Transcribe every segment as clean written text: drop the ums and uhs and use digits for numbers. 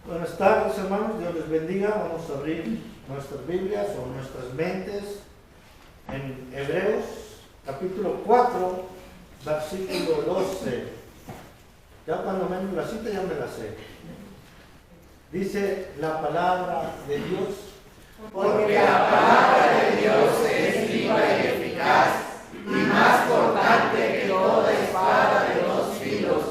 Buenas tardes, hermanos, Dios les bendiga. Vamos a abrir nuestras Biblias o nuestras mentes en Hebreos, capítulo 4, versículo 12. Ya cuando menos la cita ya me la sé. Dice la palabra de Dios: porque la palabra de Dios es viva y eficaz, y más cortante que toda espada de dos filos,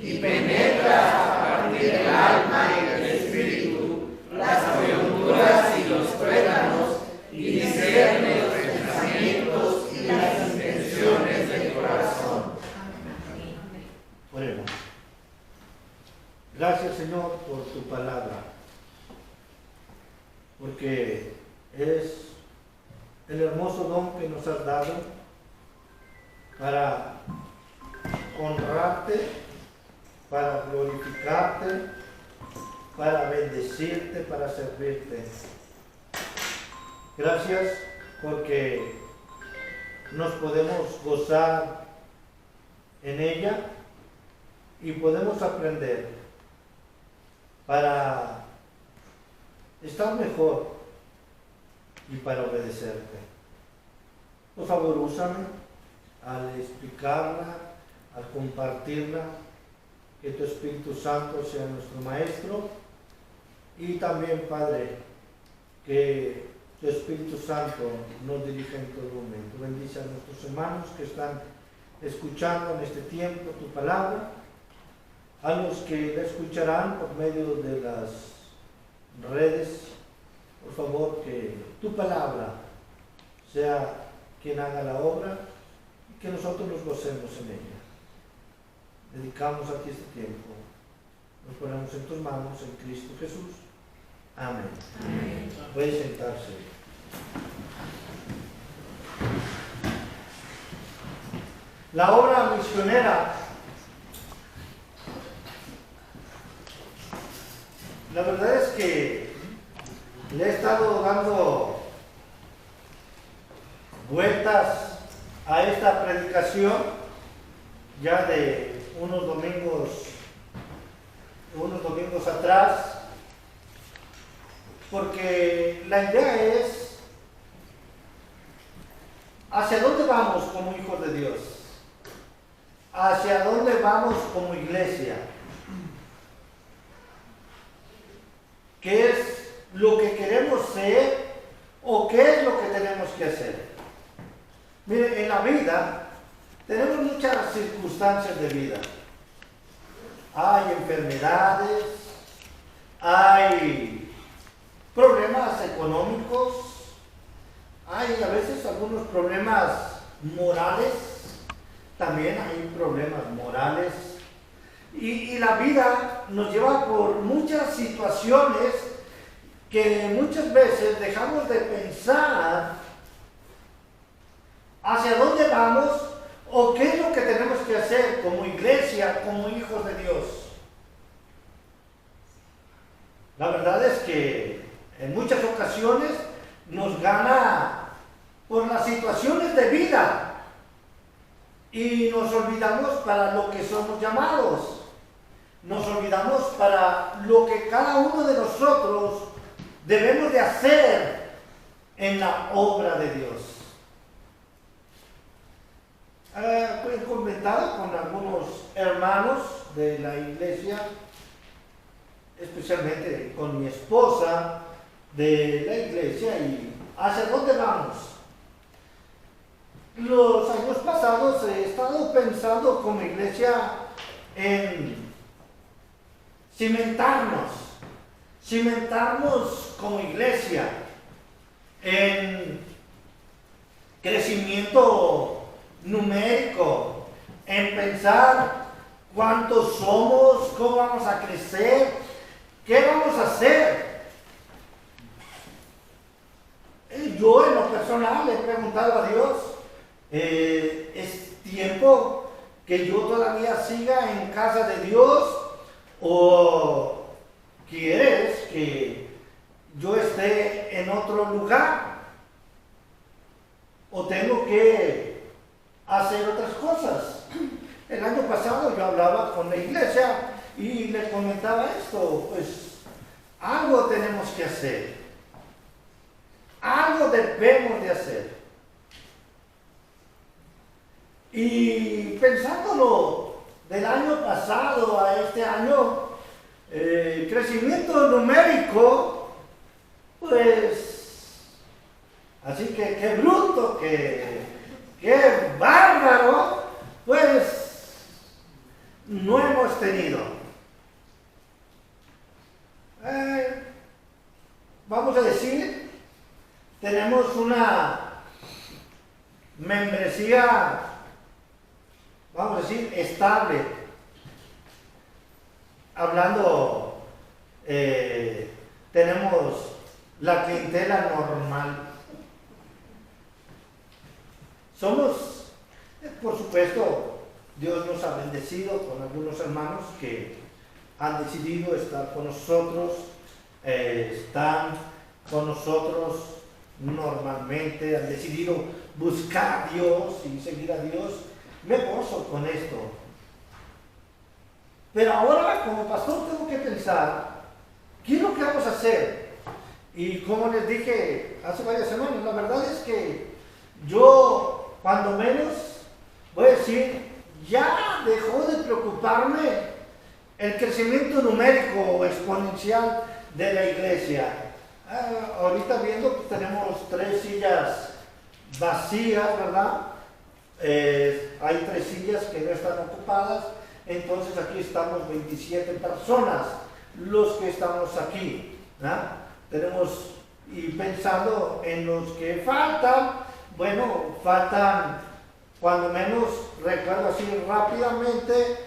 y penetra hasta partir el alma y el espíritu, las coyunturas y los tuétanos, y discierne los pensamientos y las intenciones del corazón. Oremos. Gracias, Señor, por tu palabra, porque es el hermoso don que nos has dado para honrarte, para glorificarte, para bendecirte, para servirte. Gracias porque nos podemos gozar en ella y podemos aprender para estar mejor y para obedecerte. Por favor, úsame al explicarla, al compartirla, que tu Espíritu Santo sea nuestro Maestro, y también, Padre, que tu Espíritu Santo nos dirija en todo momento. Bendice a nuestros hermanos que están escuchando en este tiempo tu palabra, a los que la escucharán por medio de las redes. Por favor, que tu palabra sea quien haga la obra y que nosotros nos gocemos en ella. Dedicamos a ti este tiempo. Nos ponemos en tus manos, en Cristo Jesús. Amén. Amén. Puede sentarse. La obra misionera, la verdad es que le he estado dando vueltas a esta predicación ya de unos domingos atrás, porque la idea es hacia dónde vamos como hijos de Dios, hacia dónde vamos como iglesia, qué es lo que queremos ser o qué es lo que tenemos que hacer. Mire, en la vida tenemos muchas circunstancias de vida. Hay enfermedades, hay problemas económicos, hay a veces algunos problemas morales, también hay problemas morales. Y la vida nos lleva por muchas situaciones que muchas veces dejamos de pensar hacia dónde vamos o qué es lo que tenemos que hacer como iglesia, como hijos de Dios. La verdad es que en muchas ocasiones nos gana por las situaciones de vida y nos olvidamos para lo que somos llamados. Nos olvidamos para lo que cada uno de nosotros debemos de hacer en la obra de Dios. He comentado con algunos hermanos de la iglesia, especialmente con mi esposa de la iglesia, y ¿hacia dónde vamos? Los años pasados he estado pensando como iglesia en cimentarnos como iglesia en crecimiento numérico, en pensar cuántos somos, cómo vamos a crecer, qué vamos a hacer. Yo en lo personal le he preguntado a Dios, ¿es tiempo que yo todavía siga en casa de Dios o quieres que yo esté en otro lugar? ¿O tengo que hacer otras cosas? El año pasado yo hablaba con la iglesia y le comentaba esto, pues algo tenemos que hacer. Algo debemos de hacer. Y pensándolo del año pasado a este año, crecimiento numérico, pues, así que qué bruto, qué bárbaro, pues, no hemos tenido. Vamos a decir, tenemos una membresía, vamos a decir, estable. Hablando, tenemos la clientela normal. Somos, por supuesto, Dios nos ha bendecido con algunos hermanos que han decidido estar con nosotros, están con nosotros normalmente, han decidido buscar a Dios y seguir a Dios. Me gozo con esto. Pero ahora, como pastor, tengo que pensar, ¿qué es lo que vamos a hacer? Y como les dije hace varias semanas, la verdad es que yo, cuando menos, voy a decir, ya dejó de preocuparme el crecimiento numérico o exponencial de la iglesia. Ahorita viendo que tenemos 3 sillas vacías, ¿verdad? Hay 3 sillas que no están ocupadas, entonces aquí estamos 27 personas los que estamos aquí, ¿verdad? Tenemos, y pensando en los que faltan, bueno, faltan, cuando menos recuerdo así rápidamente,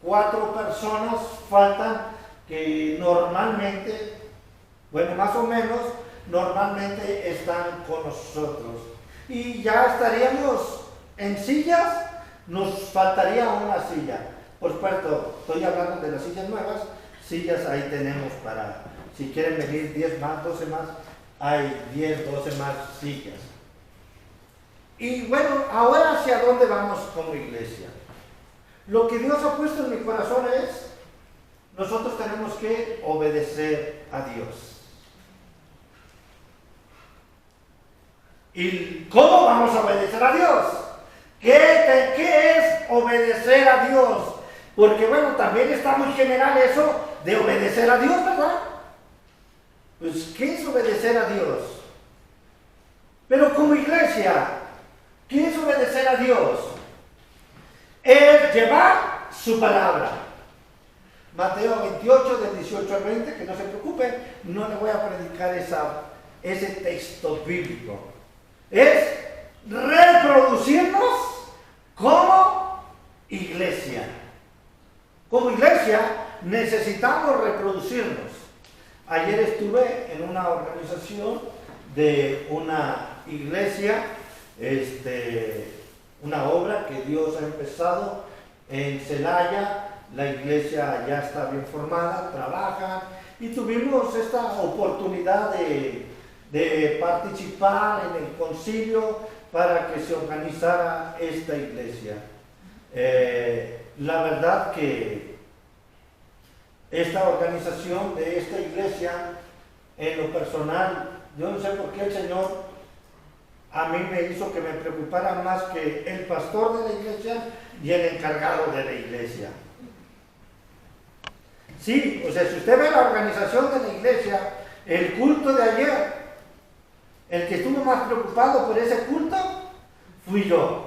4 personas faltan que normalmente, bueno, más o menos, normalmente están con nosotros. Y ya estaríamos en sillas, nos faltaría una silla. Por supuesto, estoy hablando de las sillas nuevas, sillas ahí tenemos para, si quieren venir 10 más, 12 más, hay 10, 12 más sillas. Y bueno, ahora hacia dónde vamos como iglesia. Lo que Dios ha puesto en mi corazón es, nosotros tenemos que obedecer a Dios. ¿Y cómo vamos a obedecer a Dios? ¿Qué es obedecer a Dios? Porque bueno, también está muy general eso de obedecer a Dios, ¿verdad? Pues, ¿qué es obedecer a Dios? Pero como iglesia, ¿qué es obedecer a Dios? Es llevar su palabra. Mateo 28, del 18 al 20, que no se preocupen, no le voy a predicar ese texto bíblico. Es reproducirnos como iglesia. Como iglesia necesitamos reproducirnos. Ayer estuve en una organización de una iglesia, una obra que Dios ha empezado en Celaya. La iglesia ya está bien formada, trabaja, y tuvimos esta oportunidad de participar en el concilio para que se organizara esta iglesia. La verdad que esta organización de esta iglesia, en lo personal, yo no sé por qué el Señor a mí me hizo que me preocupara más que el pastor de la iglesia y el encargado de la iglesia. Sí, o sea, si usted ve la organización de la iglesia, el culto de ayer, el que estuvo más preocupado por ese culto fui yo.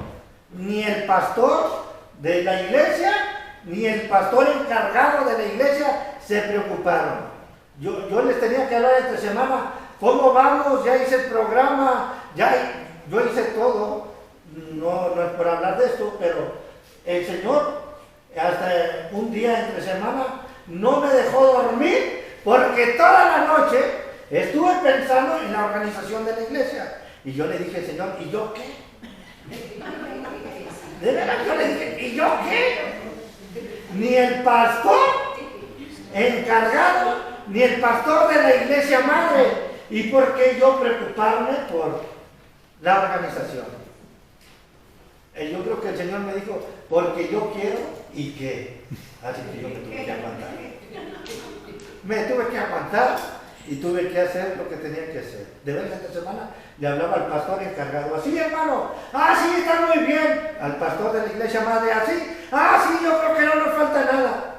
Ni el pastor de la iglesia, ni el pastor encargado de la iglesia se preocuparon. Yo les tenía que hablar entre semana, ¿cómo vamos? Ya hice el programa, yo hice todo. No es por hablar de esto, pero el Señor, hasta un día entre semana, no me dejó dormir porque toda la noche estuve pensando en la organización de la iglesia. Y yo le dije, Señor, ¿y yo qué? De verdad, yo le dije, ¿y yo qué? Ni el pastor encargado, ni el pastor de la iglesia madre. ¿Y por qué yo preocuparme por la organización? Yo creo que el Señor me dijo, porque yo quiero y qué. Así que yo me tuve que aguantar. Me tuve que aguantar y tuve que hacer lo que tenía que hacer. De vez esta semana le hablaba al pastor encargado, así hermano, sí, está muy bien. Al pastor de la iglesia madre, así, sí, yo creo que no nos falta nada.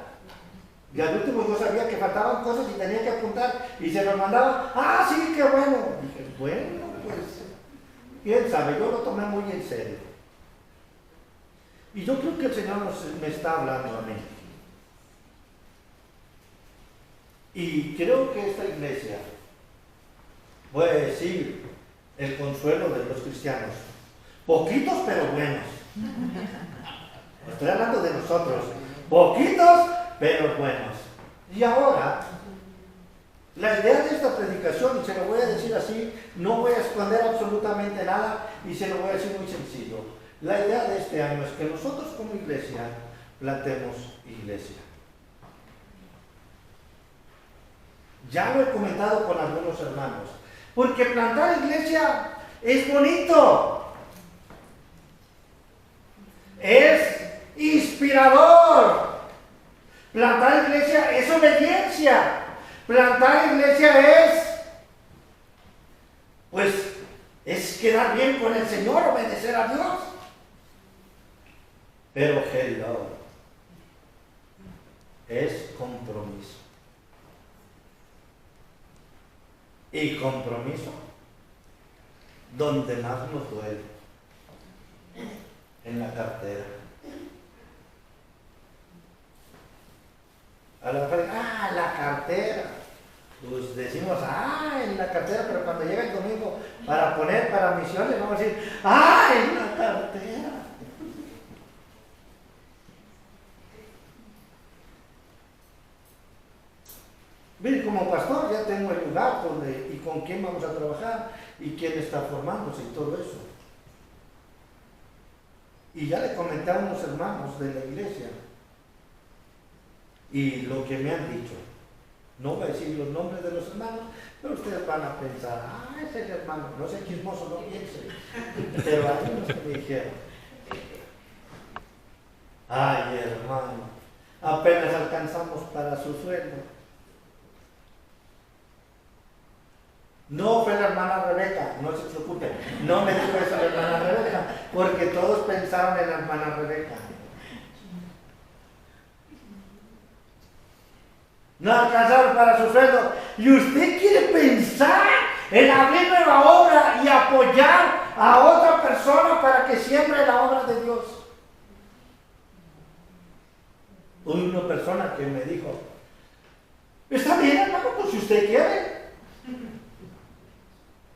Y al último yo sabía que faltaban cosas y tenía que apuntar y se nos mandaba, sí, qué bueno. Dije, bueno, pues, quién sabe, yo lo tomé muy en serio. Y yo creo que el Señor me está hablando a mí. Y creo que esta iglesia, voy a decir, el consuelo de los cristianos, poquitos pero buenos. Estoy hablando de nosotros, poquitos pero buenos. Y ahora, la idea de esta predicación, y se lo voy a decir así, no voy a esconder absolutamente nada y se lo voy a decir muy sencillo. La idea de este año es que nosotros como iglesia plantemos iglesia. Ya lo he comentado con algunos hermanos, porque plantar iglesia es bonito, es inspirador. Plantar iglesia es obediencia. Plantar iglesia es quedar bien con el Señor, obedecer a Dios. Pero hello, es compromiso. Y compromiso donde más nos duele, en la cartera. A la cartera. Pues decimos, en la cartera, pero cuando llega el domingo para poner para misiones, vamos a decir, en la cartera. Mire, como pastor ya tengo el lugar y con quién vamos a trabajar y quién está formándose y todo eso. Y ya le comenté a unos hermanos de la iglesia y lo que me han dicho. No voy a decir los nombres de los hermanos, pero ustedes van a pensar, ese es el hermano, no sé chismoso, no piense. Pero hay unos que me dijeron, hermano, apenas alcanzamos para su sueldo. No fue la hermana Rebeca, no se preocupen, no me dijo eso la hermana Rebeca, porque todos pensaron en la hermana Rebeca. No alcanzaron para su sueldo. Y usted quiere pensar en abrir nueva obra y apoyar a otra persona para que siembre la obra de Dios. Hubo una persona que me dijo, está bien hermano, pues si usted quiere.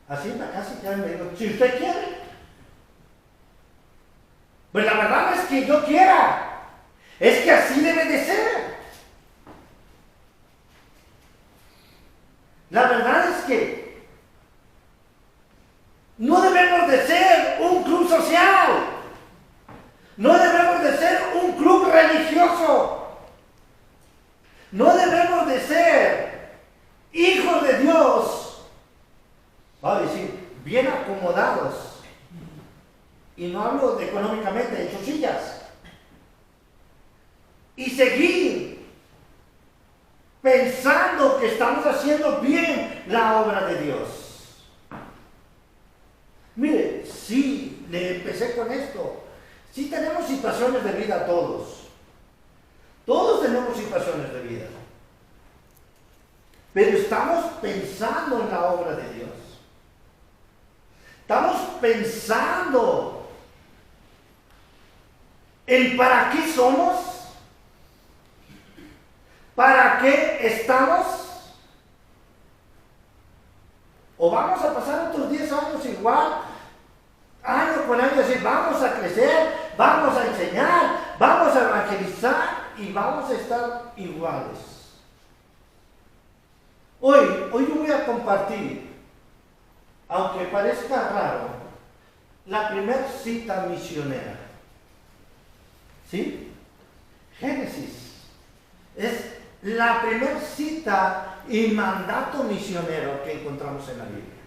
Así en la casa ya me dijo, si usted quiere. Pues la verdad no es que yo quiera, es que así debe de ser. La verdad es que no debemos de ser un club social, no debemos de ser un club religioso, no debemos de ser hijos de Dios, va a decir, bien acomodados, y no hablo de económicamente, en sus sillas, y seguir pensando que estamos haciendo bien la obra de Dios. Mire, sí, le empecé con esto. Sí tenemos situaciones de vida todos. Todos tenemos situaciones de vida. Pero estamos pensando en la obra de Dios. Estamos pensando en para qué somos. ¿Para qué estamos? ¿O vamos a pasar otros 10 años igual, año con año, decir, vamos a crecer, vamos a enseñar, vamos a evangelizar y vamos a estar iguales? Hoy yo voy a compartir, aunque parezca raro, la primera cita misionera. ¿Sí? Génesis. Es la primera cita y mandato misionero que encontramos en la Biblia.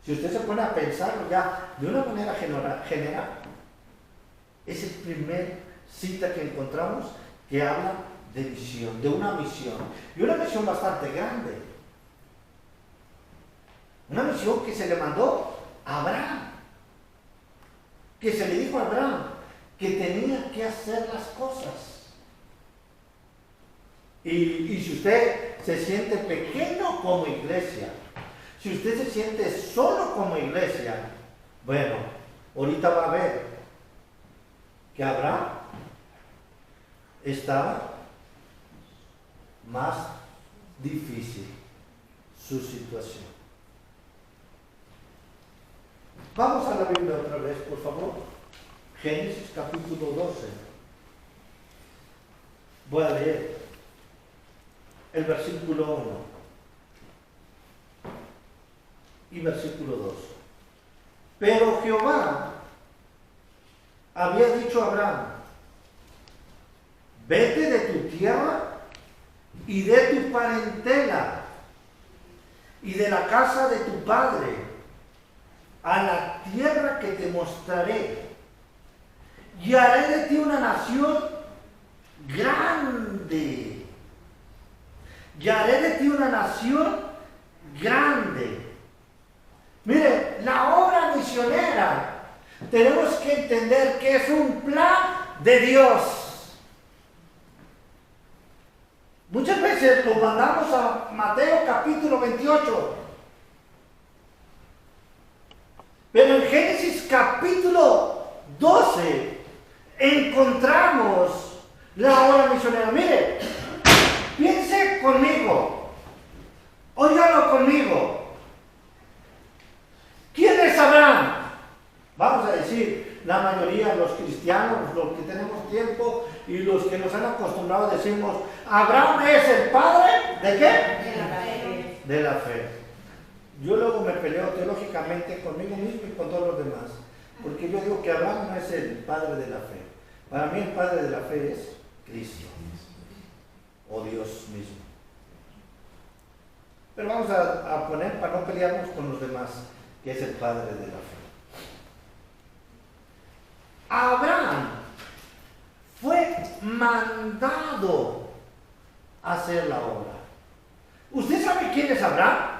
Si usted se pone a pensarlo ya de una manera general, es el primer cita que encontramos que habla de visión, de una misión. Y una misión bastante grande. Una misión que se le mandó a Abraham. Que se le dijo a Abraham que tenía que hacer las cosas. Y si usted se siente pequeño como iglesia, si usted se siente solo como iglesia, bueno, ahorita va a ver que Abraham estaba más difícil su situación. Vamos a la Biblia otra vez, por favor. Génesis capítulo 12. Voy a leer el versículo 1 y versículo 2. Pero Jehová había dicho a Abraham: vete de tu tierra y de tu parentela y de la casa de tu padre a la tierra que te mostraré, y haré de ti una nación grande. Y haré de ti una nación grande. Mire, la obra misionera tenemos que entender que es un plan de Dios. Muchas veces lo mandamos a Mateo capítulo 28. Pero en Génesis capítulo 12 encontramos la obra misionera. Mire, piense conmigo, óigalo conmigo. ¿Quién es Abraham? Vamos a decir, la mayoría de los cristianos, los que tenemos tiempo y los que nos han acostumbrado, decimos: Abraham es el padre ¿de qué? De la fe. De la fe. Yo luego me peleo teológicamente conmigo mismo y con todos los demás, porque yo digo que Abraham no es el padre de la fe. Para mí el padre de la fe es Cristo, o Dios mismo. Pero vamos a poner, para no pelearnos con los demás, que es el padre de la fe. Abraham fue mandado a hacer la obra. ¿Usted sabe quién es Abraham?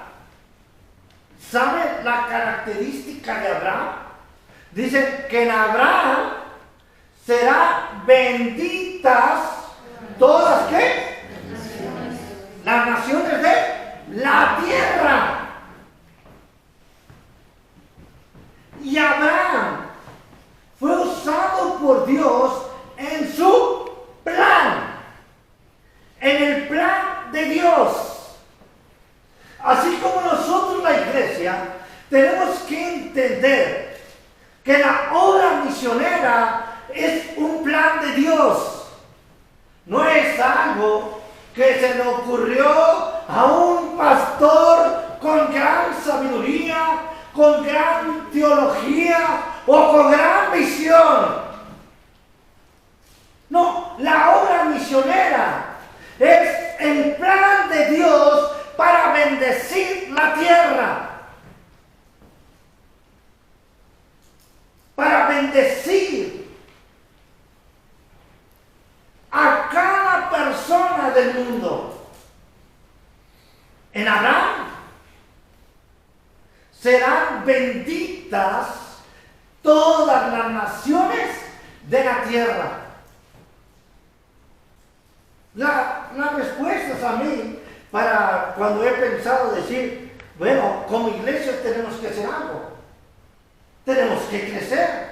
¿Sabe la característica de Abraham? Dice que en Abraham serán benditas todas, ¿qué? Las naciones de la tierra. Y Abraham fue usado por Dios en su plan, en el plan de Dios. Así como nosotros, la iglesia, tenemos que entender que la obra misionera es un plan de Dios. No es algo que se le ocurrió a un pastor con gran sabiduría, con gran teología o con gran visión. No, la obra misionera es el plan de Dios para bendecir la tierra, para bendecir a cada persona del mundo. En Abraham serán benditas todas las naciones de la tierra. La respuesta es a mí, para cuando he pensado decir, bueno, como iglesia tenemos que hacer algo. Tenemos que crecer.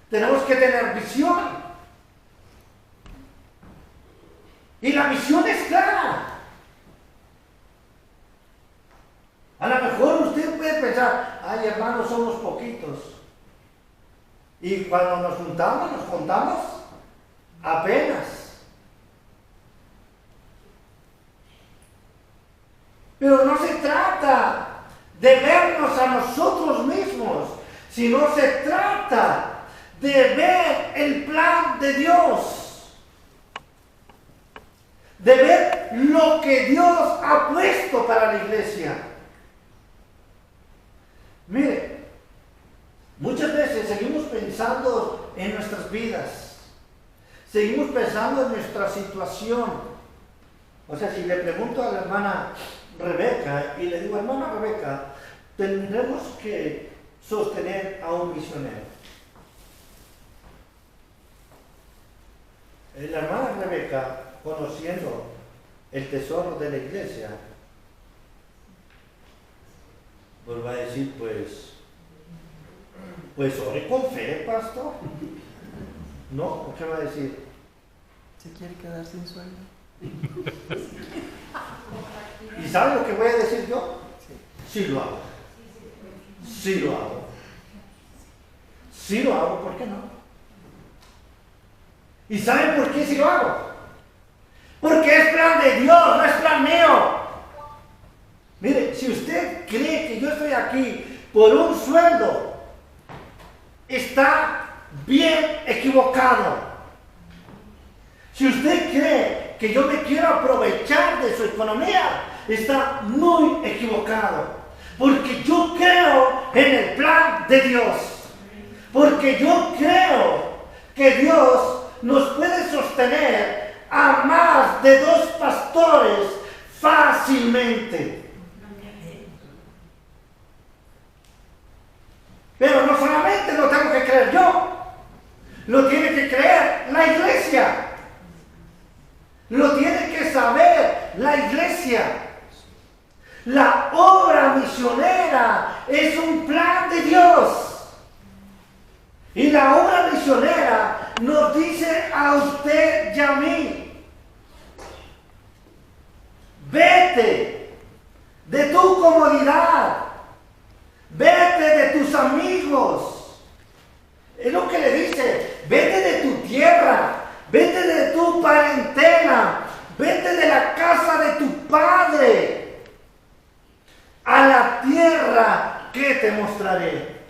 Tenemos que tener visión. Y la visión es clara. A lo mejor usted puede pensar: ay, hermanos, somos poquitos. Y cuando nos juntamos apenas. Pero no se trata de vernos a nosotros mismos, sino se trata de ver el plan de Dios, de ver lo que Dios ha puesto para la iglesia. Mire, muchas veces seguimos pensando en nuestras vidas, seguimos pensando en nuestra situación. O sea, si le pregunto a la hermana Rebeca y le digo, hermana Rebeca, tendremos que sostener a un misionero. La hermana Rebeca, conociendo el tesoro de la iglesia, pues va a decir, pues ore con fe, pastor. ¿No? ¿O qué va a decir? ¿Se quiere quedar sin sueldo? ¿Y sabe lo que voy a decir yo? Sí lo hago. Sí lo hago. Sí lo hago, ¿por qué no? ¿Y saben por qué sí lo hago? Porque es plan de Dios, no es plan mío. Mire, si usted cree que yo estoy aquí por un sueldo, está bien equivocado. Si usted cree que yo me quiero aprovechar de su economía, está muy equivocado. Porque yo creo en el plan de Dios. Porque yo creo que Dios nos puede sostener a más de 2 pastores fácilmente. Pero no solamente lo tengo que creer yo, lo tiene que creer la iglesia. Lo tiene que saber la iglesia. La obra misionera es un plan de Dios. Y la obra misionera nos dice a usted y a mí: vete de tu comodidad, vete de tus amigos. Es lo que le dice: vete de tu tierra, vete de tu parentela, vete de la casa de tu padre, a la tierra que te mostraré.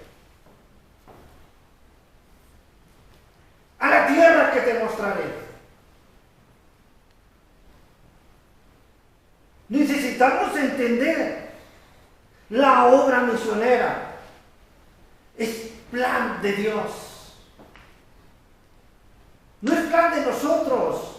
A la tierra que te mostraré. Necesitamos entender la obra misionera. Es plan de Dios. No es plan de nosotros.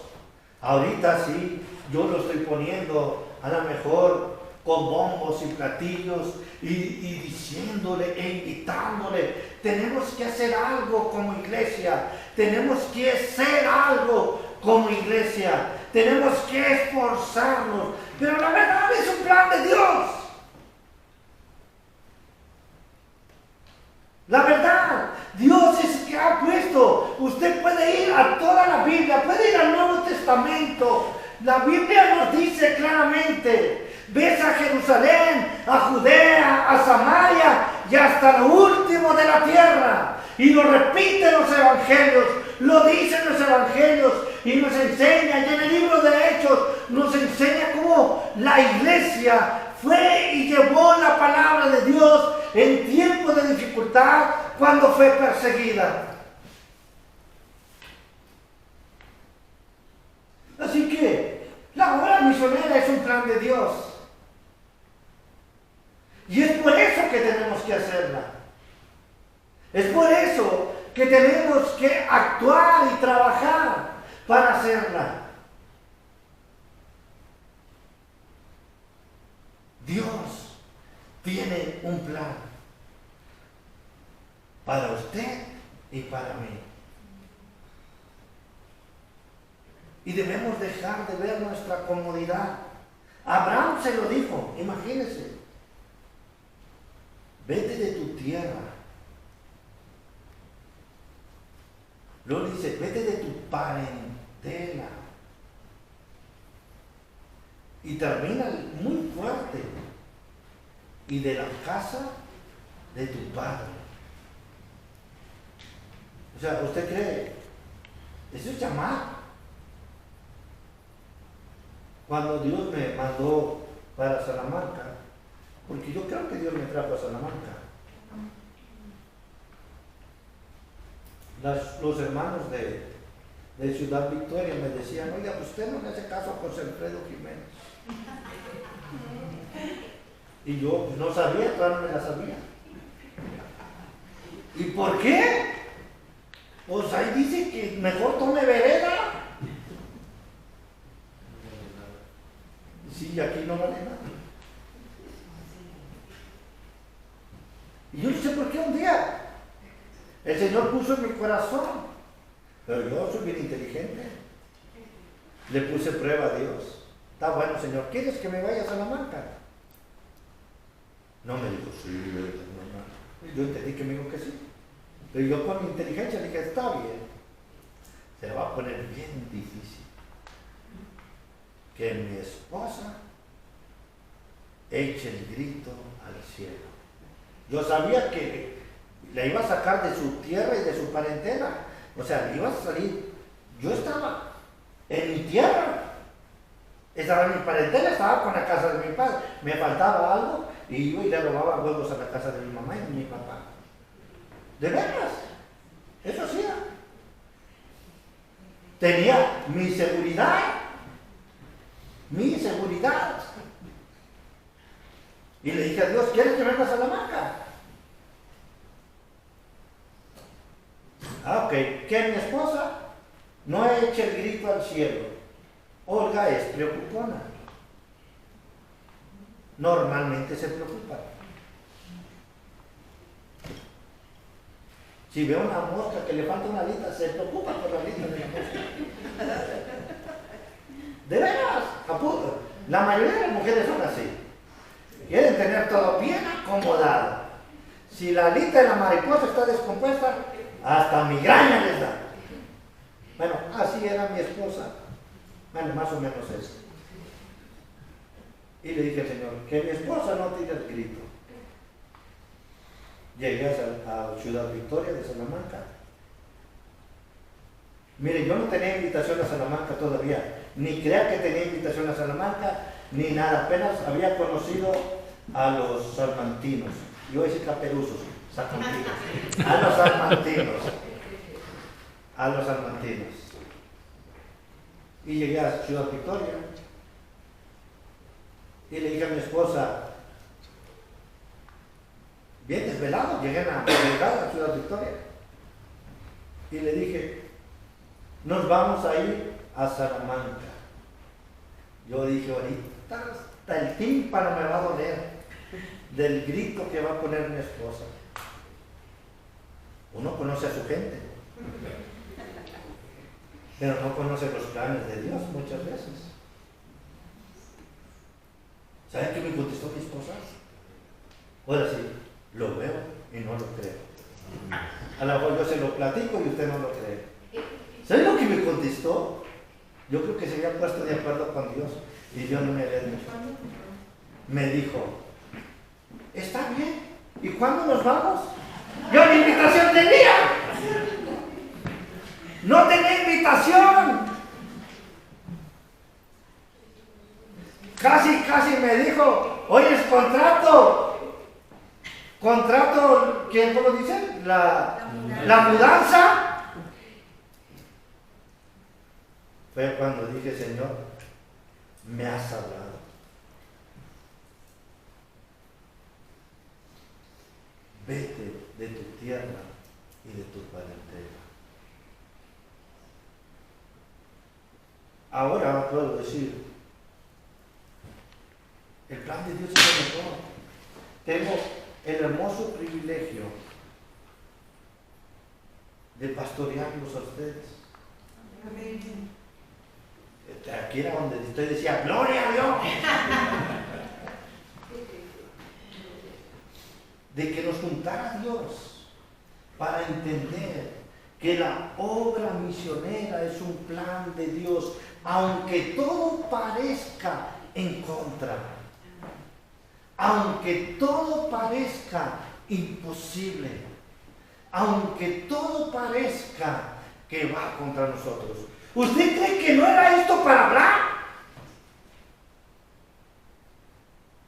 Ahorita sí, yo lo estoy poniendo a lo mejor con bombos y platillos y diciéndole e invitándole. Tenemos que hacer algo como iglesia. Tenemos que hacer algo como iglesia. Tenemos que esforzarnos. Pero la verdad es un plan de Dios. La verdad, Dios es el que ha puesto. Usted puede ir a toda la Biblia, puede ir al Nuevo Testamento. La Biblia nos dice claramente: ves a Jerusalén, a Judea, a Samaria y hasta lo último de la tierra. Y lo repiten los evangelios, lo dicen los evangelios y nos enseña. Y en el libro de Hechos nos enseña cómo la iglesia fue y llevó la palabra de Dios en tiempos de dificultad, cuando fue perseguida. Así que la obra misionera es un plan de Dios. Y es por eso que tenemos que hacerla. Es por eso que tenemos que actuar y trabajar para hacerla. Dios tiene un plan para usted y para mí. Y debemos dejar de ver nuestra comodidad. Abraham se lo dijo, imagínense: vete de tu tierra. Luego dice: vete de tu parentela. Y termina muy fuerte: y de la casa de tu padre. O sea, ¿usted cree? Eso es llamar. Cuando Dios me mandó para Salamanca, porque yo creo que Dios me trajo a Salamanca, los hermanos de Ciudad Victoria me decían: oiga, pues usted no le hace caso a José Alfredo Jiménez. Y yo pues no sabía, todavía no me la sabía. ¿Y por qué? Pues ahí dice que mejor tome vereda. Sí, aquí no vale nada. Y yo no sé por qué un día el Señor puso en mi corazón, pero yo soy bien inteligente. Le puse prueba a Dios. Está bueno, Señor, ¿quieres que me vaya a Salamanca? No me dijo, sí, no. Yo entendí que me dijo que sí. Pero yo con mi inteligencia dije, está bien. Se va a poner bien difícil que mi esposa eche el grito al cielo. Yo sabía que la iba a sacar de su tierra y de su parentela. O sea, le iba a salir. Yo estaba en mi tierra. Estaba en mi parentela, estaba con la casa de mi padre. Me faltaba algo y iba y le robaba huevos a la casa de mi mamá y de mi papá. De veras. Eso sí. Tenía mi seguridad. Mi seguridad. Y le dije a Dios, ¿quieres que venga a Salamanca? Ok, que mi esposa no eche el grito al cielo. Olga es preocupona. Normalmente se preocupa. Si ve una mosca que le falta una alita, se preocupa por la alita de la mosca. De veras, la mayoría de las mujeres son así. Quieren tener todo bien acomodado. Si la alita de la mariposa está descompuesta, hasta migraña les da. Bueno, así era mi esposa. Bueno, más o menos eso. Y le dije al Señor, que mi esposa no tire el grito. Llegué a Ciudad Victoria de Salamanca. Mire, yo no tenía invitación a Salamanca todavía. Ni crea que tenía invitación a Salamanca, ni nada. Apenas había conocido a los salmantinos. Yo voy a decir caperuzos, salmantinos. A los salmantinos. A los salmantinos. Y llegué a Ciudad Victoria. Y le dije a mi esposa, bien desvelado, llegué a Ciudad Victoria. Y le dije, nos vamos a ir a Salamanca. Yo dije, ahorita hasta el tímpano me va a doler del grito que va a poner mi esposa. Uno conoce a su gente, pero no conoce los planes de Dios muchas veces. ¿Saben qué me contestó mi esposa? Ahora sí, lo veo y no lo creo. A lo mejor yo se lo platico y usted no lo cree. ¿Saben lo que me contestó? Yo creo que se había puesto de acuerdo con Dios y Dios no me había dicho. Me dijo, está bien, ¿y cuándo nos vamos? Yo ni invitación tenía. No tenía invitación. Casi me dijo, oye, es contrato. Contrato, ¿quién lo dice? La mudanza. Fue cuando dije, Señor, me has hablado. Vete de tu tierra y de tu parentela. Ahora puedo decir, el plan de Dios es lo mejor. Tengo el hermoso privilegio de pastorearlos a ustedes. Amén. Aquí era donde usted decía, ¡gloria a Dios! De que nos juntara Dios para entender que la obra misionera es un plan de Dios, aunque todo parezca en contra, aunque todo parezca imposible, aunque todo parezca que va contra nosotros. ¿Usted cree que no era esto para hablar?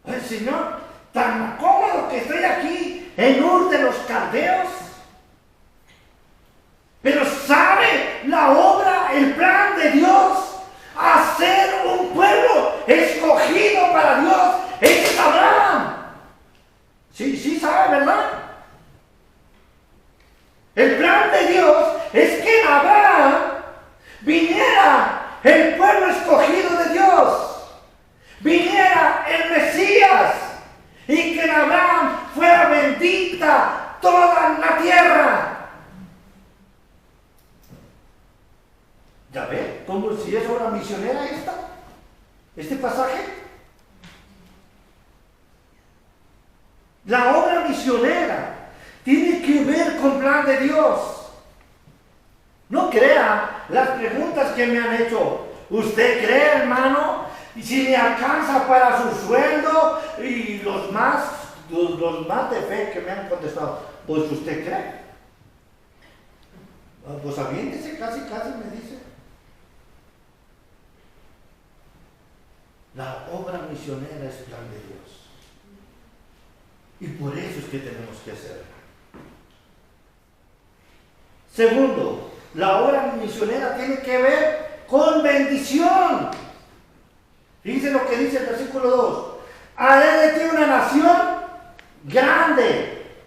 El Señor, tan cómodo que estoy aquí en Ur de los Caldeos, pero sabe la obra, el plan de Dios, hacer un pueblo escogido para Dios. Es Abraham. Sí sabe, ¿verdad? El plan de Dios es este pasaje? La obra misionera tiene que ver con el plan de Dios. No crea las preguntas que me han hecho. ¿Usted cree, hermano? Y si le alcanza para su sueldo, y los más de fe que me han contestado, pues usted cree. Pues aviéntese, casi me dice. La obra misionera es plan de Dios. Y por eso es que tenemos que hacerla. Segundo, la obra misionera tiene que ver con bendición. Fíjense lo que dice el versículo 2. Haré de ti una nación grande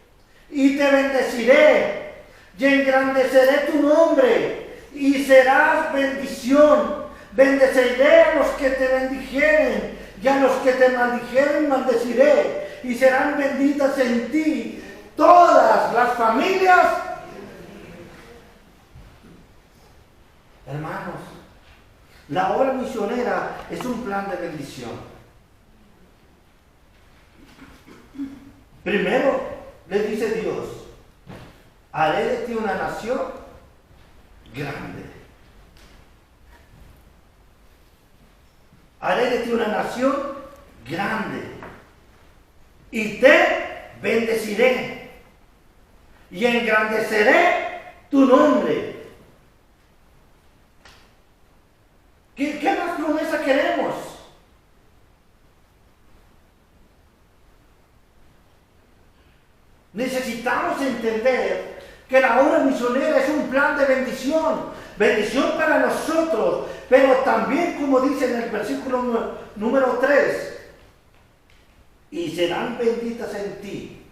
y te bendeciré y engrandeceré tu nombre y serás bendición. Bendeciré a los que te bendijeren y a los que te maldijeren maldeciré y serán benditas en ti todas las familias. Hermanos, la obra misionera es un plan de bendición. Primero, le dice Dios, haré de ti una nación grande. Haré de ti una nación grande y te bendeciré y engrandeceré tu nombre. ¿Qué más promesa queremos? Necesitamos entender que la obra misionera es un plan de bendición, bendición para nosotros, pero también, como dice en el versículo número 3, y serán benditas en ti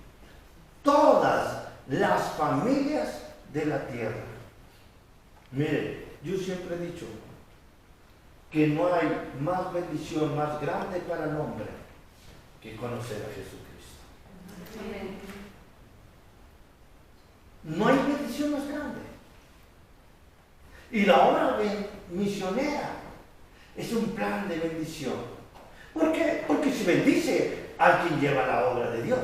todas las familias de la tierra. Mire, yo siempre he dicho que no hay más bendición más grande para el hombre que conocer a Jesucristo. Amén. No hay bendición más grande. Y la obra misionera es un plan de bendición. ¿Por qué? Porque se bendice a quien lleva la obra de Dios,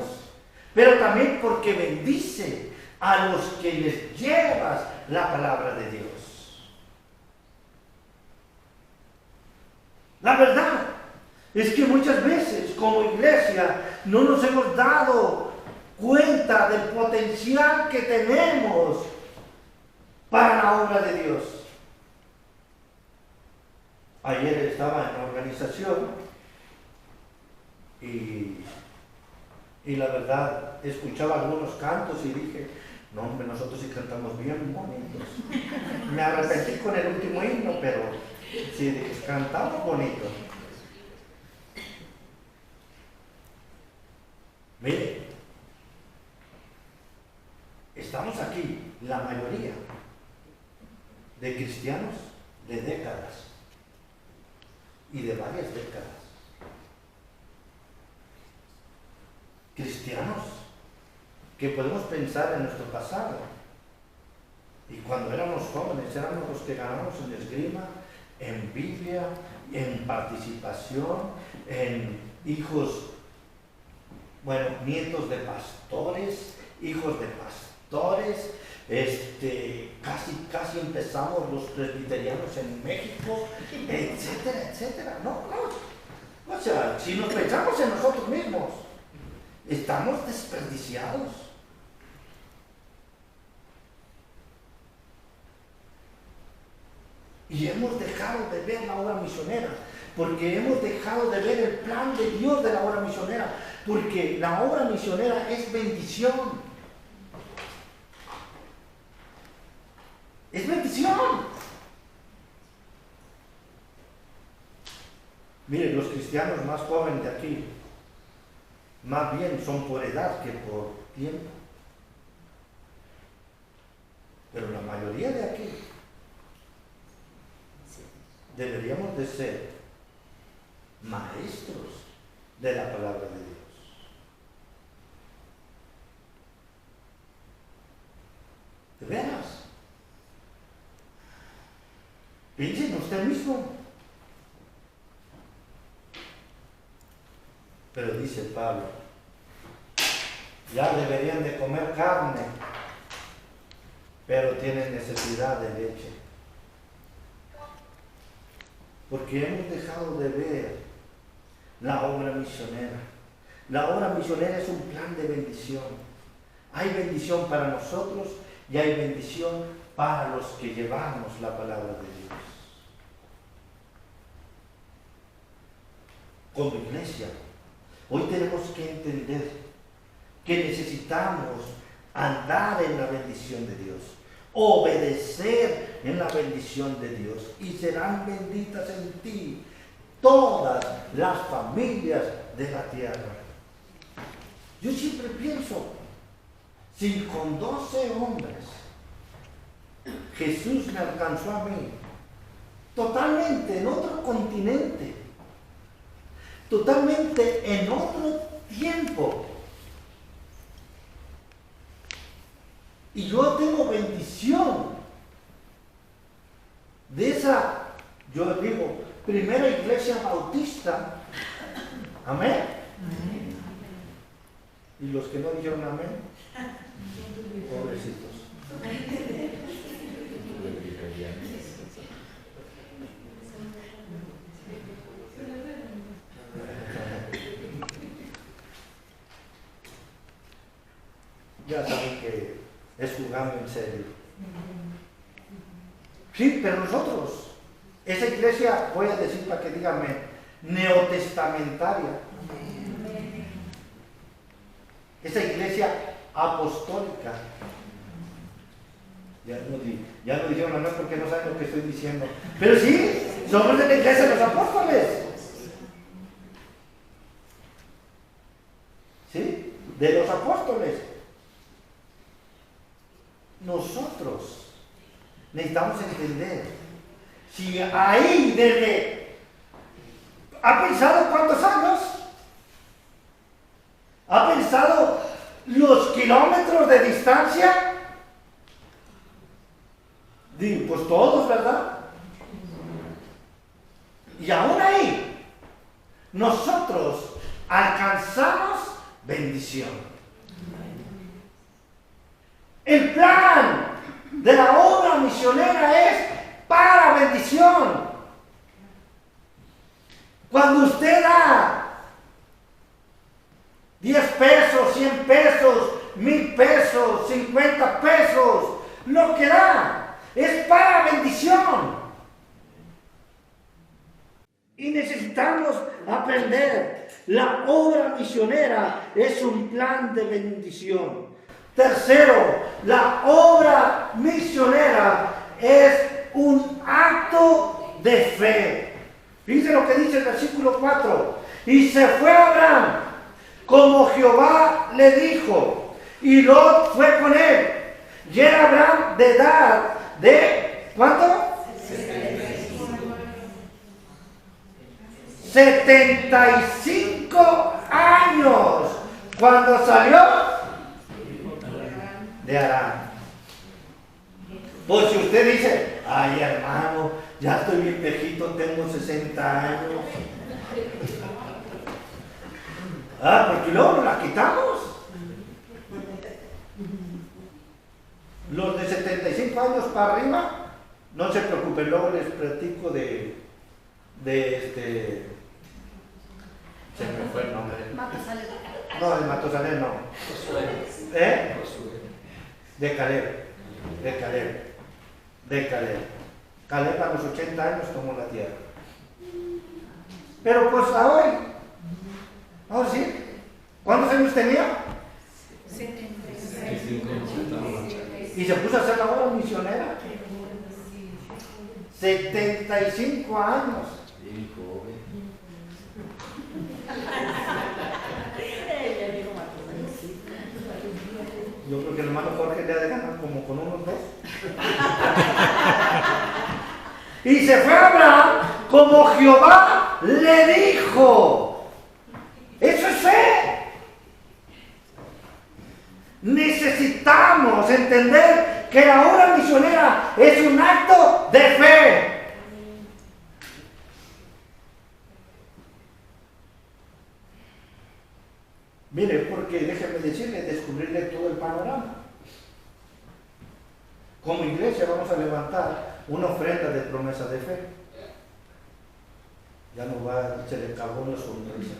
pero también porque bendice a los que les llevas la palabra de Dios. La verdad es que muchas veces como iglesia no nos hemos dado cuenta del potencial que tenemos para la obra de Dios. Ayer estaba en la organización y la verdad escuchaba algunos cantos y dije, no hombre, nosotros sí cantamos bien bonitos. Me arrepentí con el último himno, pero sí, cantamos bonito. Mire, estamos aquí, la mayoría de cristianos de décadas y de varias décadas. Cristianos que podemos pensar en nuestro pasado. Y cuando éramos jóvenes, éramos los que ganamos en esgrima, en Biblia, en participación, en hijos, nietos de pastores, hijos de pastores, casi empezamos los presbiterianos en México, etcétera, etcétera. No. O sea, si nos pensamos en nosotros mismos, estamos desperdiciados. Y hemos dejado de ver la obra misionera, porque hemos dejado de ver el plan de Dios de la obra misionera, porque la obra misionera es bendición. Es bendición. Miren, los cristianos más jóvenes de aquí, más bien son por edad que por tiempo. Pero la mayoría de aquí deberíamos de ser maestros de la palabra de Dios. ¿De veras? Piensen usted mismo. Pero dice Pablo, ya deberían de comer carne, pero tienen necesidad de leche. Porque hemos dejado de ver la obra misionera. La obra misionera es un plan de bendición. Hay bendición para nosotros y hay bendición para los que llevamos la palabra de Dios. Como iglesia, hoy tenemos que entender que necesitamos andar en la bendición de Dios, obedecer en la bendición de Dios, y serán benditas en ti todas las familias de la tierra. Yo siempre pienso, si con 12 hombres Jesús me alcanzó a mí, totalmente en otro continente, totalmente en otro tiempo, y yo tengo bendición de esa, yo digo, primera iglesia bautista, amén. Y los que no dijeron amén, pobrecitos. Ya saben que es jugando en serio. Sí, pero nosotros, esa iglesia, voy a decir para que díganme, neotestamentaria, esa iglesia apostólica, ya no dijeron amén porque no saben lo que estoy diciendo, pero sí, somos de la iglesia de los apóstoles, ¿sí? De los apóstoles. Nosotros necesitamos entender, si ahí desde, ¿ha pensado cuántos años? ¿Ha pensado los kilómetros de distancia? Digo, pues todos, ¿verdad? Y aún ahí, nosotros alcanzamos bendición. El plan de la obra misionera es para bendición. Cuando usted da 10 pesos, 100 pesos, 1000 pesos, 50 pesos, lo que da es para bendición. Y necesitamos aprender. La obra misionera es un plan de bendición. Tercero, la obra misionera es un acto de fe. Fíjense lo que dice el versículo 4. Y se fue Abraham como Jehová le dijo, y Lot fue con él. Y era Abraham de edad de, ¿cuánto? 75 años cuando salió de Harán. Pues si usted dice, ay hermano, ya estoy bien viejito, tengo 60 años. Porque luego nos la quitamos. Los de 75 años para arriba, no se preocupen, luego les platico de se me fue el nombre. No, de Matusalén no. De Caleb. Caleb a los 80 años tomó la tierra. Pero pues ahora sí, ¿cuántos años tenía? 75. Y se puso a hacer la obra misionera. 75 años. Yo creo que el hermano Jorge le ha de ganar como con unos 2. Y se fue Abraham como Jehová le dijo. Eso es fe. Necesitamos entender que la obra misionera es un acto de fe. Mire, porque déjeme decirle, descubrirle todo el panorama. Como iglesia vamos a levantar una ofrenda de promesa de fe. Ya no va, se le acabó la sonrisa.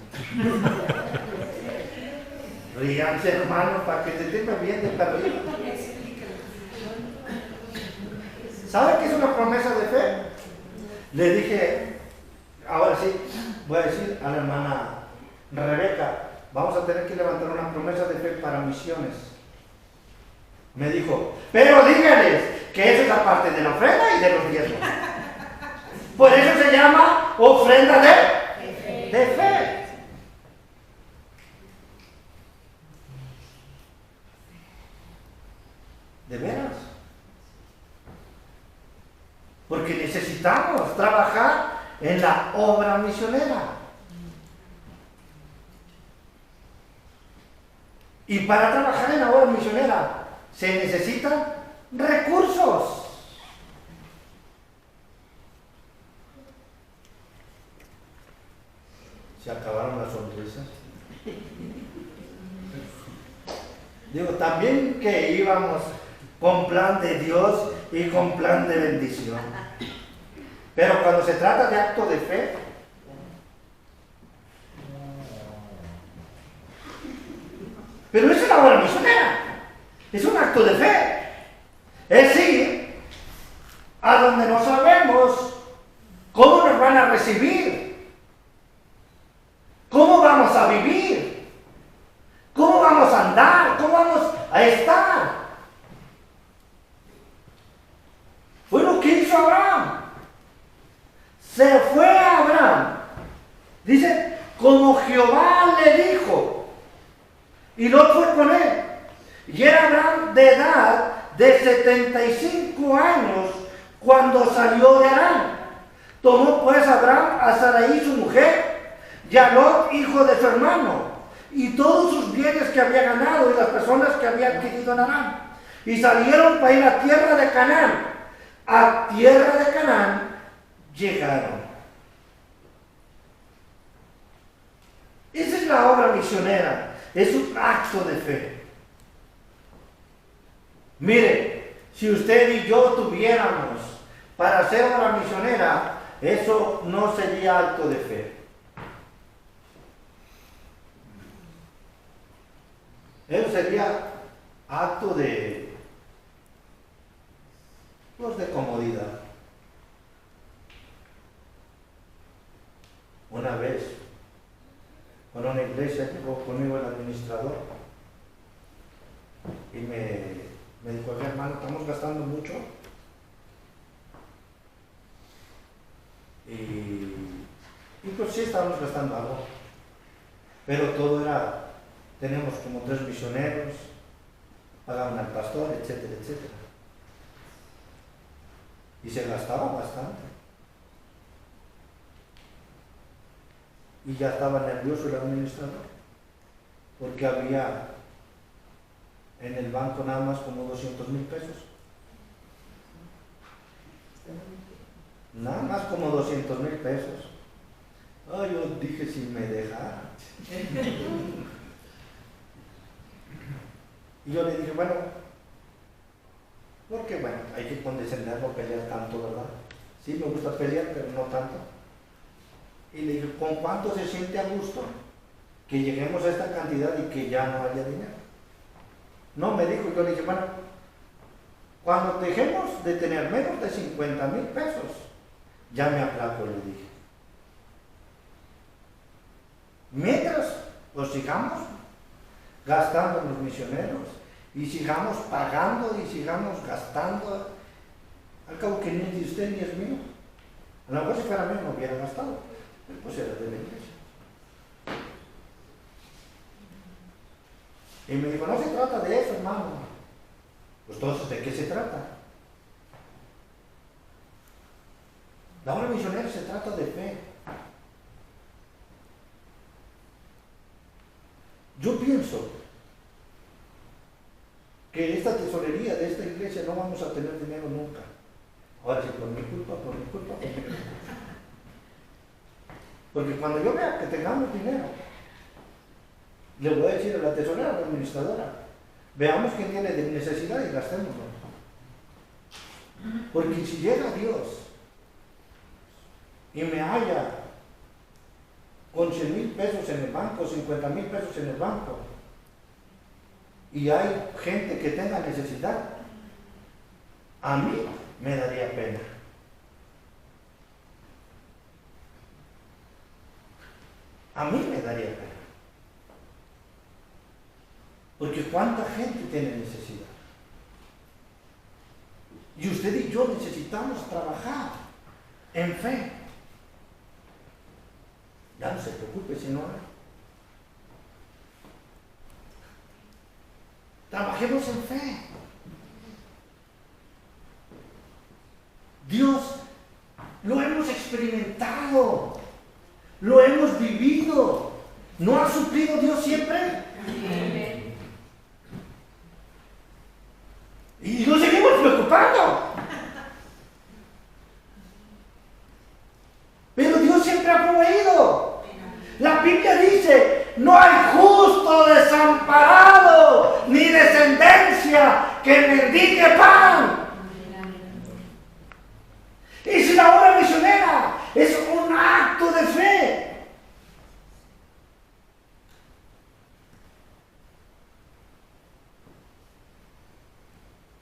Ríanse, hermanos, para que se tenga bien de perdido. ¿Sabe qué es una promesa de fe? Le dije, ahora sí, voy a decir a la hermana Rebeca, vamos a tener que levantar una promesa de fe para misiones. Me dijo, pero díganles que eso es aparte de la ofrenda y de los diezmos. Por eso se llama ofrenda de fe. ¿De veras? Porque necesitamos trabajar en la obra misionera. Y para trabajar en la obra misionera se necesitan recursos. Se acabaron las sonrisas. Digo, también que íbamos con plan de Dios y con plan de bendición. Pero cuando se trata de acto de fe, pero eso es la obra misionera, es un acto de fe. Es ir a donde no sabemos cómo nos van a recibir, cómo vamos a vivir, cómo vamos a andar, cómo vamos a estar. Fue lo que hizo Abraham. Se fue a Abraham. Dice, como Jehová le dijo. Y Lot fue con él. Y era Abraham de edad de 75 años cuando salió de Harán. Tomó pues Abraham a Sarai su mujer y a Lot hijo de su hermano y todos sus bienes que había ganado y las personas que había adquirido en Harán. Y salieron para ir a tierra de Canaán. A tierra de Canaán llegaron. Esa es la obra misionera. Es un acto de fe. Mire, si usted y yo tuviéramos para hacer obra misionera, eso no sería acto de fe. Eso sería acto de, pues, de comodidad. Una vez, con una iglesia, llegó conmigo el administrador y me dijo, hermano, estamos gastando mucho y pues sí estábamos gastando algo, pero todo era, tenemos como 3 misioneros, pagaban al pastor, etcétera, etcétera, y se gastaba bastante. Y ya estaba nervioso el administrador, porque había en el banco nada más como 200,000 pesos. Nada más como 200,000 pesos. Ay, yo dije, si me dejara. Y yo le dije, bueno, porque bueno, hay que condescender, no pelear tanto, ¿verdad? Sí, me gusta pelear, pero no tanto. Y le dije, ¿con cuánto se siente a gusto que lleguemos a esta cantidad y que ya no haya dinero? No, me dijo, yo le dije, bueno, cuando dejemos de tener menos de 50,000 pesos, ya me aplaco, le dije. Mientras los sigamos gastando en los misioneros y sigamos pagando y sigamos gastando, al cabo que ni es de usted ni es mío. A lo mejor si fuera mío no hubiera gastado, pero pues era de la iglesia. Y me dijo, no se trata de eso, hermano. Pues entonces, ¿de qué se trata? La obra misionera se trata de fe. Yo pienso que esta tesorería de esta iglesia no vamos a tener dinero nunca. Ahora sí, por mi culpa, por mi culpa, por mi culpa. Porque cuando yo vea que tengamos dinero, Le voy a decir a la tesorera, a la administradora, veamos quién tiene de necesidad y gastémoslo. Porque si llega Dios y me halla con 100,000 pesos en el banco, 50,000 pesos en el banco, y hay gente que tenga necesidad, a mí me daría pena. A mí me daría pena. Porque cuánta gente tiene necesidad. Y usted y yo necesitamos trabajar en fe. Ya no se preocupe si no hay. Trabajemos en fe. Dios lo hemos experimentado, lo hemos vivido. ¿No ha suplido Dios siempre? Amén. Y nos seguimos preocupando. Pero Dios siempre ha proveído. La Biblia dice, no hay justo desamparado, ni descendencia que mendigue pan. Es la obra misionera, es un acto de fe.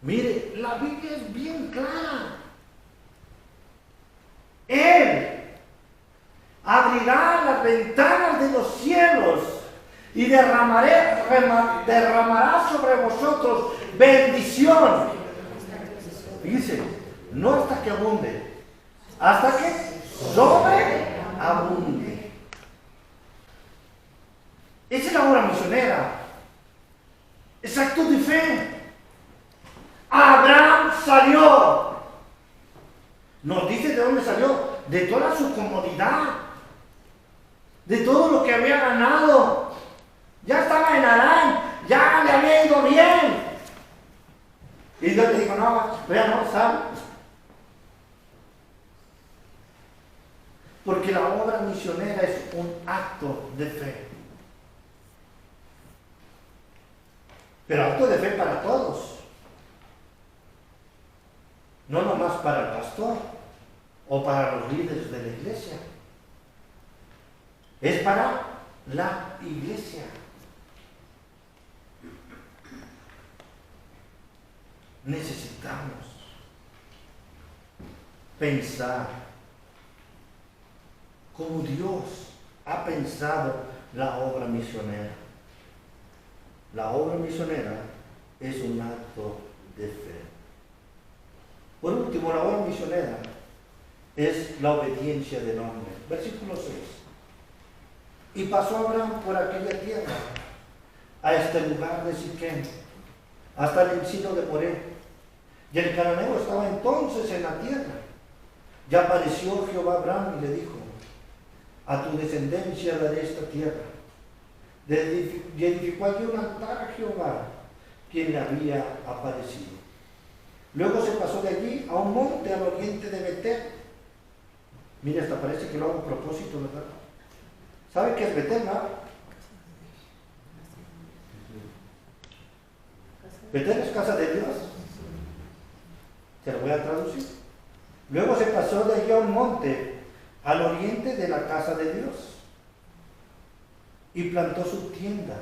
Mire, la Biblia es bien clara. Él abrirá las ventanas de los cielos y derramará sobre vosotros bendición. Fíjense, no hasta que abunde, hasta que sobreabunde. Esa es la obra misionera. Es acto de fe. Abraham salió. Nos dice de dónde salió. De toda su comodidad. De todo lo que había ganado. Ya estaba en Harán. Ya le había ido bien. Y Dios le dijo, no, vea, no, ¿sabe? Porque la obra misionera es un acto de fe. Pero acto de fe para todos. No nomás para el pastor o para los líderes de la iglesia. Es para la iglesia. Necesitamos pensar como Dios ha pensado la obra misionera. La obra misionera es un acto de fe. Por último, la obra misionera es la obediencia del hombre. Versículo 6. Y pasó Abraham por aquella tierra, a este lugar de Siquem, hasta el encino de Moré. Y el cananeo estaba entonces en la tierra. Y apareció Jehová a Abraham y le dijo, a tu descendencia daré esta tierra. Y edificó allí un altar a Jehová, quien le había aparecido. Luego se pasó de allí a un monte al oriente de Betel. Mira, hasta parece que lo hago a propósito, ¿verdad? ¿Sabe qué es Betel, no? Betel es casa de Dios. Se lo voy a traducir. Luego se pasó de allí a un monte al oriente de la casa de Dios y plantó su tienda.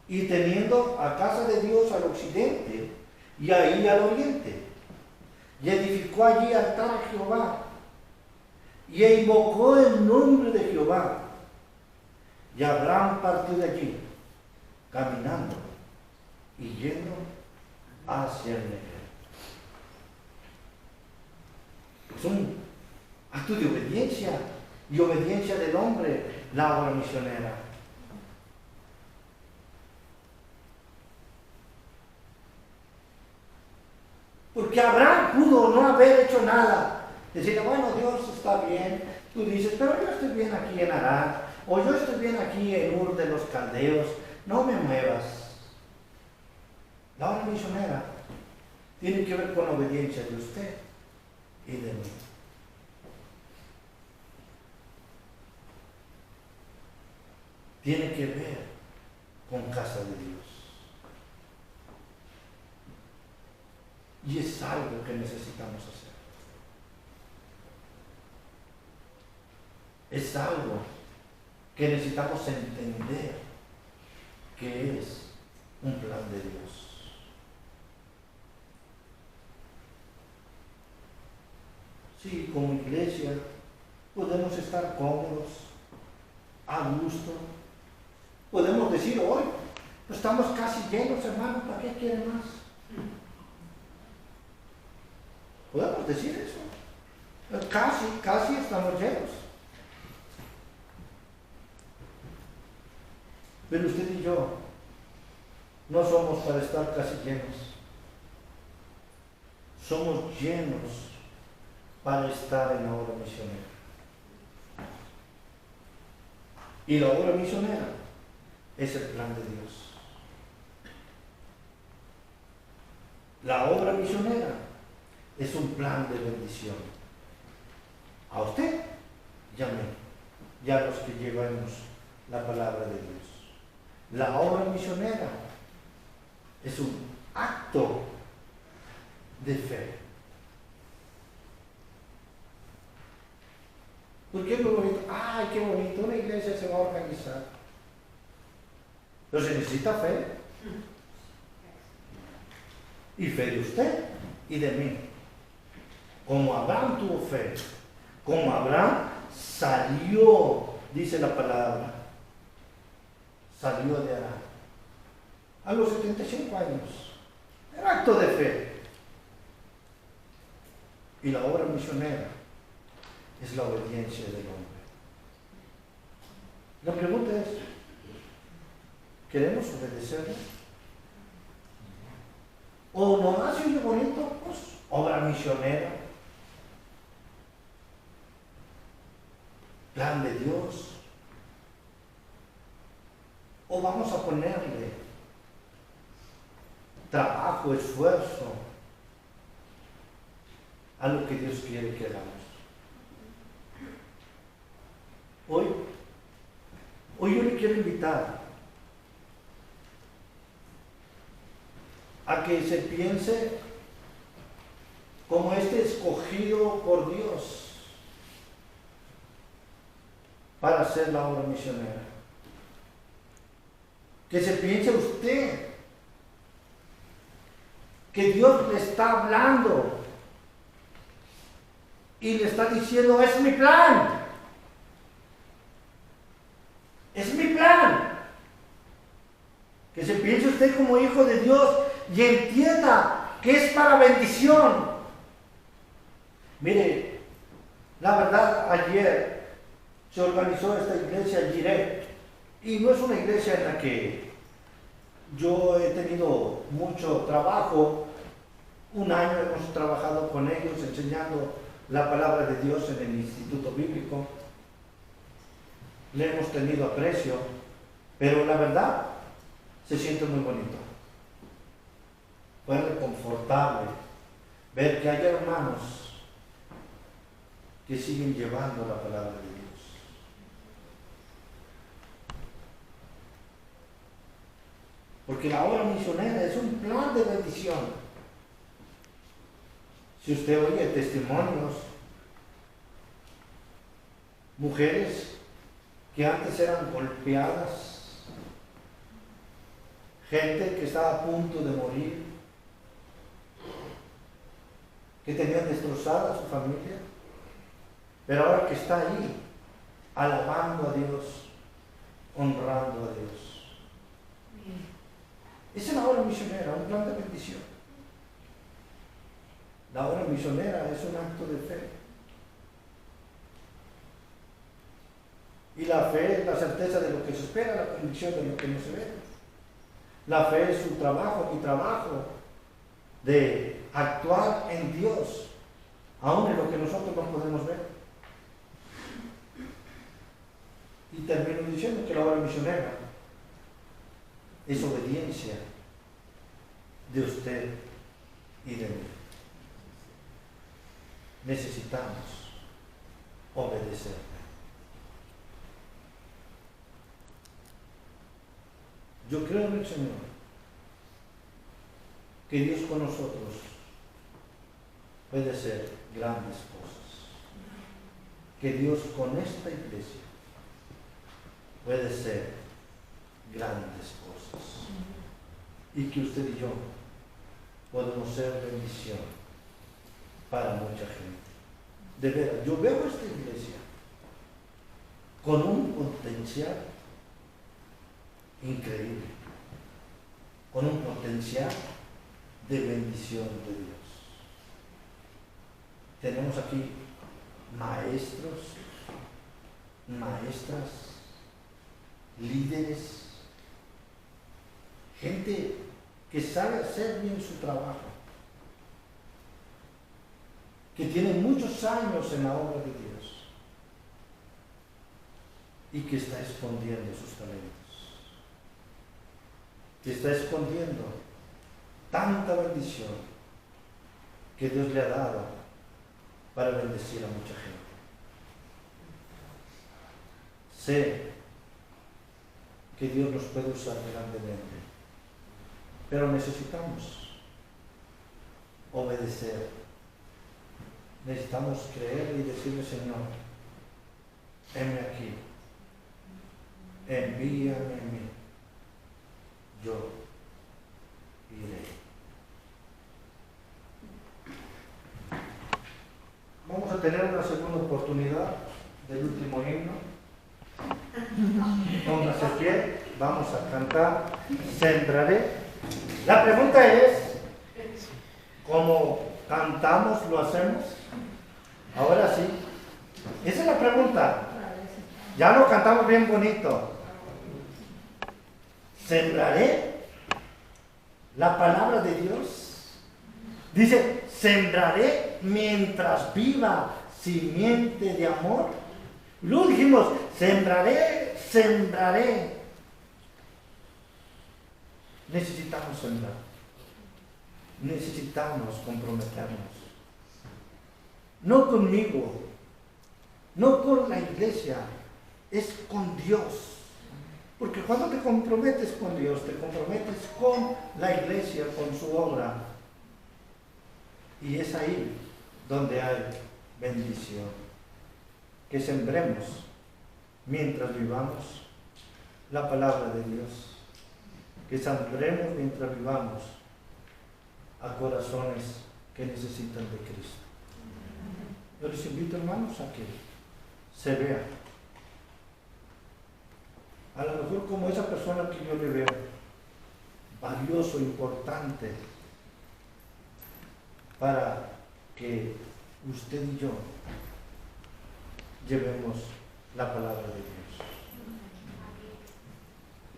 Y teniendo a casa de Dios al occidente y ahí al oriente, y edificó allí altar a Jehová, y invocó el nombre de Jehová. Y Abraham partió de allí, caminando y yendo hacia el Negev. Es un acto de obediencia y obediencia del hombre, la obra misionera. Porque Abraham pudo no haber hecho nada. Decir, bueno, Dios está bien. Tú dices, pero yo estoy bien aquí en Harán, o yo estoy bien aquí en Ur de los Caldeos, no me muevas. La obra misionera tiene que ver con la obediencia de usted y de mí. tiene que ver con casa de Dios. Y es algo que necesitamos hacer. Es algo que necesitamos entender que es un plan de Dios. Sí, como iglesia podemos estar cómodos, a gusto. Podemos decir hoy, pues estamos casi llenos, hermano, ¿para qué quieren más? Podemos decir eso. Casi estamos llenos. Pero usted y yo no somos para estar casi llenos. Somos llenos para estar en la obra misionera. Y la obra misionera es el plan de Dios. La obra misionera es un plan de bendición. A usted y a mí, y a los que llevamos la palabra de Dios. La obra misionera es un acto de fe. ¿Por qué es muy bonito? ¡Ay, qué bonito! Una iglesia se va a organizar. Pero se necesita fe. Y fe de usted y de mí. Como Abraham tuvo fe, como Abraham salió, dice la palabra, salió de Arán a los 75 años. Era acto de fe. Y la obra misionera es la obediencia del hombre. La pregunta es, ¿queremos obedecerle? ¿O nomás se oye bonito? Pues obra misionera, plan de Dios. ¿O vamos a ponerle trabajo, esfuerzo a lo que Dios quiere que hagamos? Hoy yo le quiero invitar a que se piense como este escogido por Dios para hacer la obra misionera. Que se piense usted que Dios le está hablando y le está diciendo, es mi plan. Es mi plan. Que se piense usted como hijo de Dios y entienda que es para bendición. Mire, la verdad, ayer se organizó esta iglesia Jireh, y no es una iglesia en la que yo he tenido mucho trabajo. Un año hemos trabajado con ellos enseñando la palabra de Dios en el Instituto Bíblico. Le hemos tenido aprecio, pero la verdad se siente muy bonito. Fue reconfortable ver que hay hermanos que siguen llevando la palabra de Dios. Porque la obra misionera es un plan de bendición. Si usted oye testimonios, mujeres que antes eran golpeadas, gente que estaba a punto de morir, que tenían destrozada su familia, pero ahora que está ahí, alabando a Dios, honrando a Dios. Esa es la obra misionera, un plan de bendición. La obra misionera es un acto de fe. Y la fe es la certeza de lo que se espera, la convicción de lo que no se ve. La fe es su trabajo, mi trabajo, de actuar en Dios, aun en lo que nosotros no podemos ver. Y termino diciendo que la obra misionera es obediencia de usted y de mí. Necesitamos obedecer. Yo creo en el Señor, que Dios con nosotros puede hacer grandes cosas. Que Dios con esta iglesia puede hacer grandes cosas. Y que usted y yo podemos ser bendición para mucha gente. De veras, yo veo esta iglesia con un potencial increíble, con un potencial de bendición de Dios. Tenemos aquí maestros, maestras, líderes, gente que sabe hacer bien su trabajo, que tiene muchos años en la obra de Dios y que está escondiendo sus talentos, que está escondiendo tanta bendición que Dios le ha dado para bendecir a mucha gente. Sé que Dios nos puede usar grandemente, pero necesitamos obedecer. Necesitamos creer y decirle: Señor, heme aquí, envíame a mí, yo iré. Vamos a tener una segunda oportunidad del último himno. Póngase a pie, vamos a cantar Sembraré. La pregunta es: ¿cómo cantamos lo hacemos? Ahora sí, esa es la pregunta. Ya lo cantamos bien bonito. Sembraré la palabra de Dios. Dice: sembraré mientras viva simiente de amor. Luego dijimos: sembraré, sembraré. Necesitamos sembrar. Necesitamos comprometernos. No conmigo, no con la iglesia, es con Dios. Porque cuando te comprometes con Dios, te comprometes con la iglesia, con su obra. Y es ahí donde hay bendición. Que sembremos mientras vivamos la palabra de Dios. Que sembremos mientras vivamos a corazones que necesitan de Cristo. Yo les invito, hermanos, a que se vean. A lo mejor como esa persona que yo le veo, valioso, importante, para que usted y yo llevemos la palabra de Dios.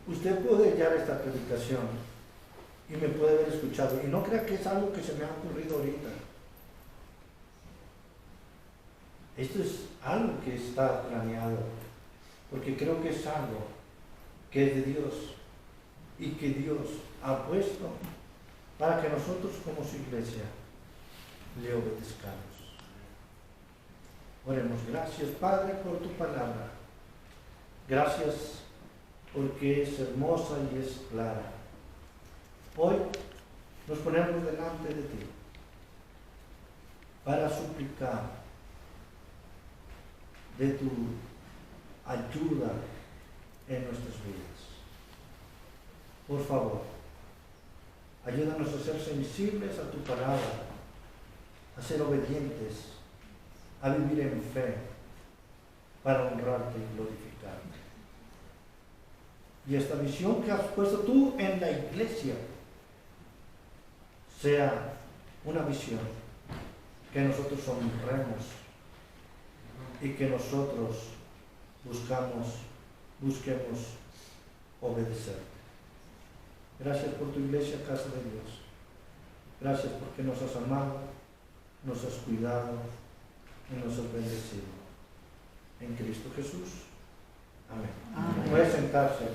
Usted puede hallar esta predicación y me puede haber escuchado, y no crea que es algo que se me ha ocurrido ahorita. Esto es algo que está planeado, porque creo que es algo que es de Dios y que Dios ha puesto para que nosotros como su iglesia le obedezcamos. Oremos. Gracias, Padre, por tu palabra. Gracias porque es hermosa y es clara. Hoy nos ponemos delante de ti para suplicar de tu ayuda en nuestras vidas. Por favor, ayúdanos a ser sensibles a tu palabra, a ser obedientes, a vivir en fe para honrarte y glorificarte. Y esta visión que has puesto tú en la iglesia sea una visión que nosotros honremos y que nosotros busquemos obedecerte. Gracias por tu iglesia, casa de Dios. Gracias porque nos has amado, nos has cuidado y nos has bendecido. En Cristo Jesús. Amén. Puede sentarse.